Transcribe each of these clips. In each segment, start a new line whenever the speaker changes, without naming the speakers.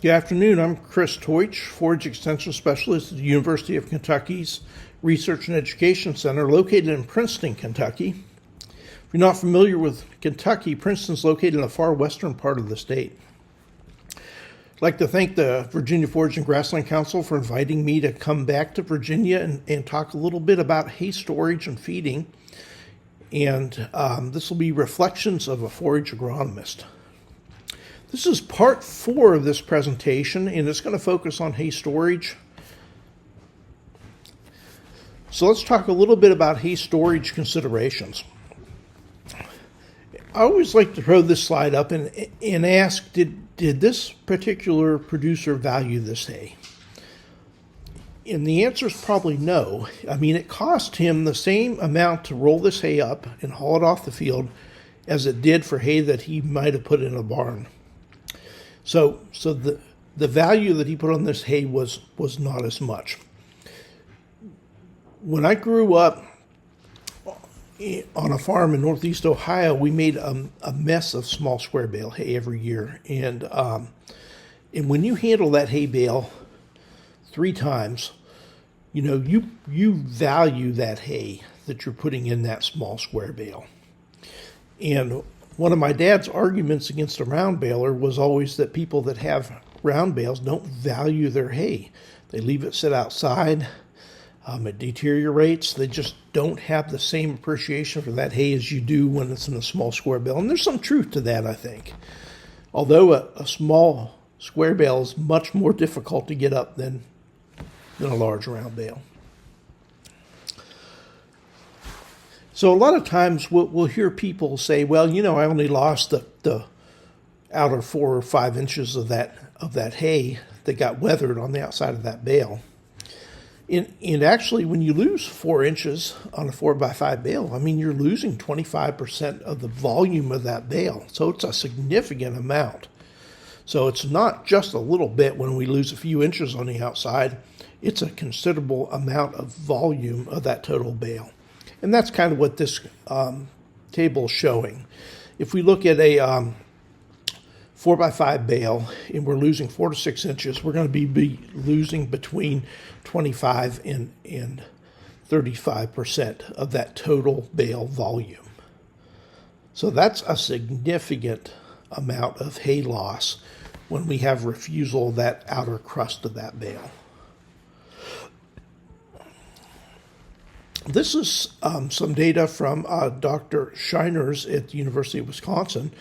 Good afternoon. I'm Chris Teutsch, Forage Extension Specialist at the University of Kentucky's Research and Education Center located in Princeton, Kentucky. If you're not familiar with Kentucky, Princeton's located in the far western part of the state. I'd like to thank the Virginia Forage and Grassland Council for inviting me to come back to Virginia and talk a little bit about hay storage and feeding. And this will be Reflections of a Forage Agronomist. This is part 4 of this presentation, and it's going to focus on hay storage. So let's talk a little bit about hay storage considerations. I always like to throw this slide up and ask, did this particular producer value this hay? And the answer is probably no. I mean, it cost him the same amount to roll this hay up and haul it off the field as it did for hay that he might have put in a barn. So the value that he put on this hay was not as much. When I grew up on a farm in northeast Ohio, we made a mess of small square bale hay every year. And when you handle that hay bale 3 times, you value that hay that you're putting in that small square bale. And one of my dad's arguments against a round baler was always that people that have round bales don't value their hay. They leave it sit outside. It deteriorates. They just don't have the same appreciation for that hay as you do when it's in a small square bale. And there's some truth to that, I think. Although a small square bale is much more difficult to get up than a large round bale. So a lot of times we'll hear people say, well, I only lost the outer 4 or 5 inches of that hay that got weathered on the outside of that bale. And actually, when you lose 4 inches on a 4x5 bale, I mean, you're losing 25% of the volume of that bale. So it's a significant amount. So it's not just a little bit when we lose a few inches on the outside. It's a considerable amount of volume of that total bale. And that's kind of what this table is showing. If we look at a 4x5 bale and we're losing 4 to 6 inches, we're going to be losing between 25 and 35% of that total bale volume. So that's a significant amount of hay loss when we have refusal of that outer crust of that bale. This is some data from Dr. Scheiner's at the University of Wisconsin,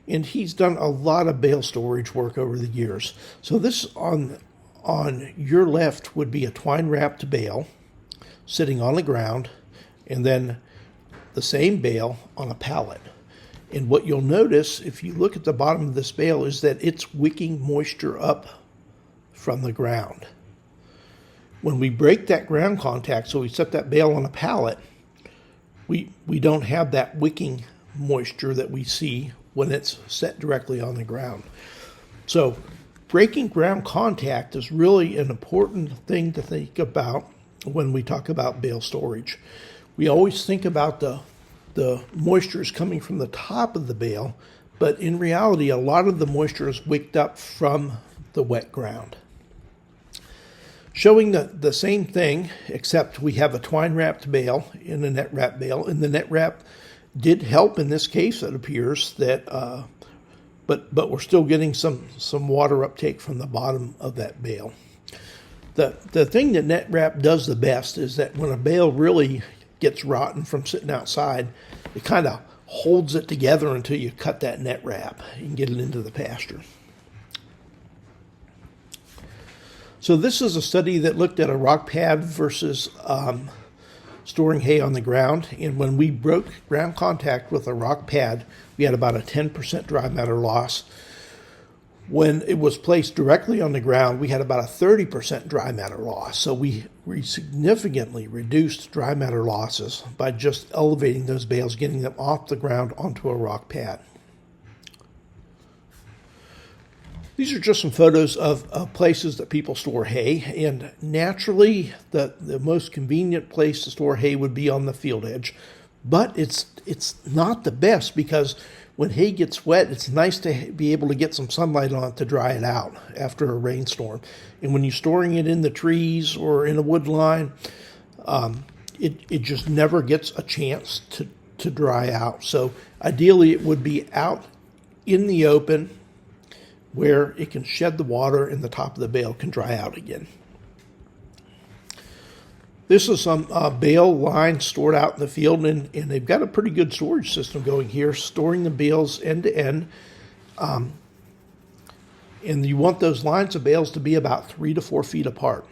and he's done a lot of bale storage work over the years. So this on your left would be a twine-wrapped bale sitting on the ground, and then the same bale on a pallet. And what you'll notice if you look at the bottom of this bale is that it's wicking moisture up from the ground. When we break that ground contact, so we set that bale on a pallet, we don't have that wicking moisture that we see when it's set directly on the ground. So breaking ground contact is really an important thing to think about when we talk about bale storage. We always think about the moisture is coming from the top of the bale, but in reality, a lot of the moisture is wicked up from the wet ground. Showing the same thing, except we have a twine-wrapped bale and a net-wrapped bale, and the net-wrap did help in this case, it appears, that, but we're still getting some water uptake from the bottom of that bale. The thing that net-wrap does the best is that when a bale really gets rotten from sitting outside, it kind of holds it together until you cut that net-wrap and get it into the pasture. So this is a study that looked at a rock pad versus storing hay on the ground. And when we broke ground contact with a rock pad, we had about a 10% dry matter loss. When it was placed directly on the ground, we had about a 30% dry matter loss. So we significantly reduced dry matter losses by just elevating those bales, getting them off the ground onto a rock pad. These are just some photos of places that people store hay, and naturally the most convenient place to store hay would be on the field edge, but it's not the best because when hay gets wet, it's nice to be able to get some sunlight on it to dry it out after a rainstorm. And when you're storing it in the trees or in a wood line, it just never gets a chance to dry out. So ideally it would be out in the open where it can shed the water and the top of the bale can dry out again. This is some bale line stored out in the field, and they've got a pretty good storage system going here, storing the bales end to end. And you want those lines of bales to be about 3 to 4 feet apart.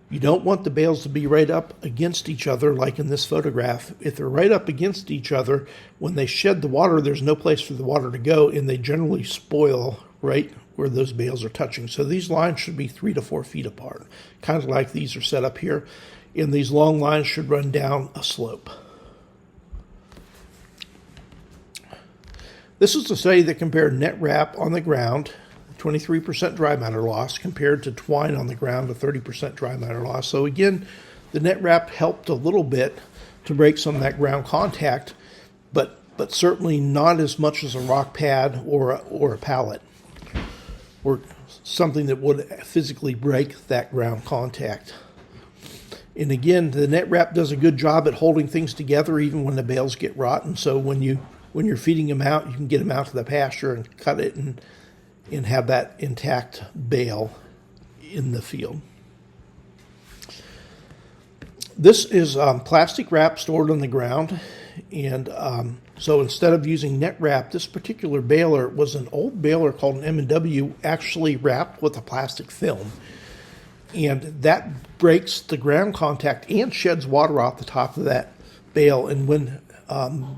You don't want the bales to be right up against each other like in this photograph. If they're right up against each other, when they shed the water, there's no place for the water to go, and they generally spoil right where those bales are touching. So these lines should be 3 to 4 feet apart, kind of like these are set up here. And these long lines should run down a slope. This is a study that compared net wrap on the ground, 23% dry matter loss, compared to twine on the ground, a 30% dry matter loss. So again, the net wrap helped a little bit to break some of that ground contact, but certainly not as much as a rock pad or a pallet, or something that would physically break that ground contact. And again, the net wrap does a good job at holding things together even when the bales get rotten. So when you're feeding them out, you can get them out to the pasture and cut it and have that intact bale in the field. This is plastic wrap stored on the ground. And so instead of using net wrap, this particular baler was an old baler called an M&W, actually wrapped with a plastic film. And that breaks the ground contact and sheds water off the top of that bale. And when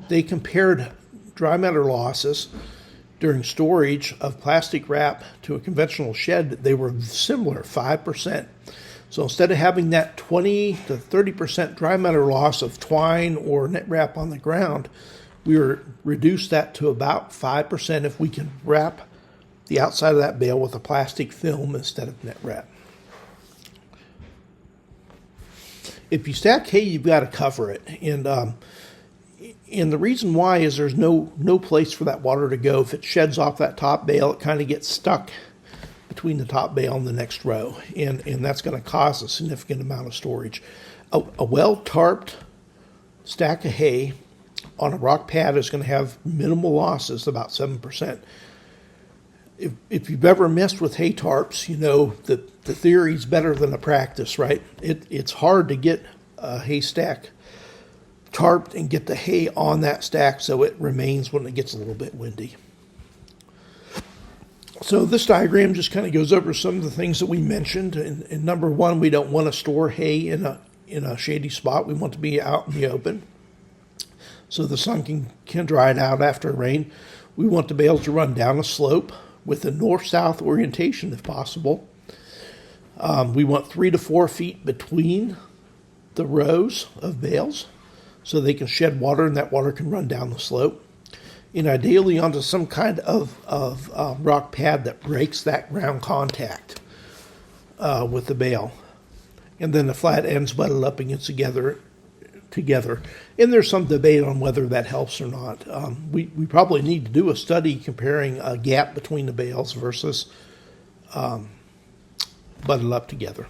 they compared dry matter losses during storage of plastic wrap to a conventional shed, they were similar, 5%. So instead of having that 20 to 30% dry matter loss of twine or net wrap on the ground, we reduced that to about 5% if we can wrap the outside of that bale with a plastic film instead of net wrap. If you stack hay, you've got to cover it, and the reason why is there's no place for that water to go. If it sheds off that top bale, it kind of gets stuck between the top bale and the next row, and that's going to cause a significant amount of storage. A well-tarped stack of hay on a rock pad is going to have minimal losses, about 7%. If you've ever messed with hay tarps, you know that the theory's better than the practice, right? It's hard to get a hay stack tarped and get the hay on that stack so it remains when it gets a little bit windy. So this diagram just kind of goes over some of the things that we mentioned. And number one, we don't want to store hay in a shady spot. We want to be out in the open so the sun can dry it out after rain. We want the bales to run down a slope with a north-south orientation if possible. We want 3 to 4 feet between the rows of bales so they can shed water and that water can run down the slope. And ideally onto some kind of rock pad that breaks that ground contact with the bale. And then the flat ends butted up against together. And there's some debate on whether that helps or not. We probably need to do a study comparing a gap between the bales versus butted up together.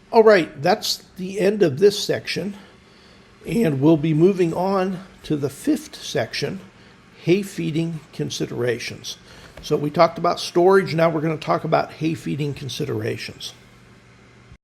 All right, that's the end of this section, and we'll be moving on to the 5th section, hay feeding considerations. So we talked about storage, now we're going to talk about hay feeding considerations.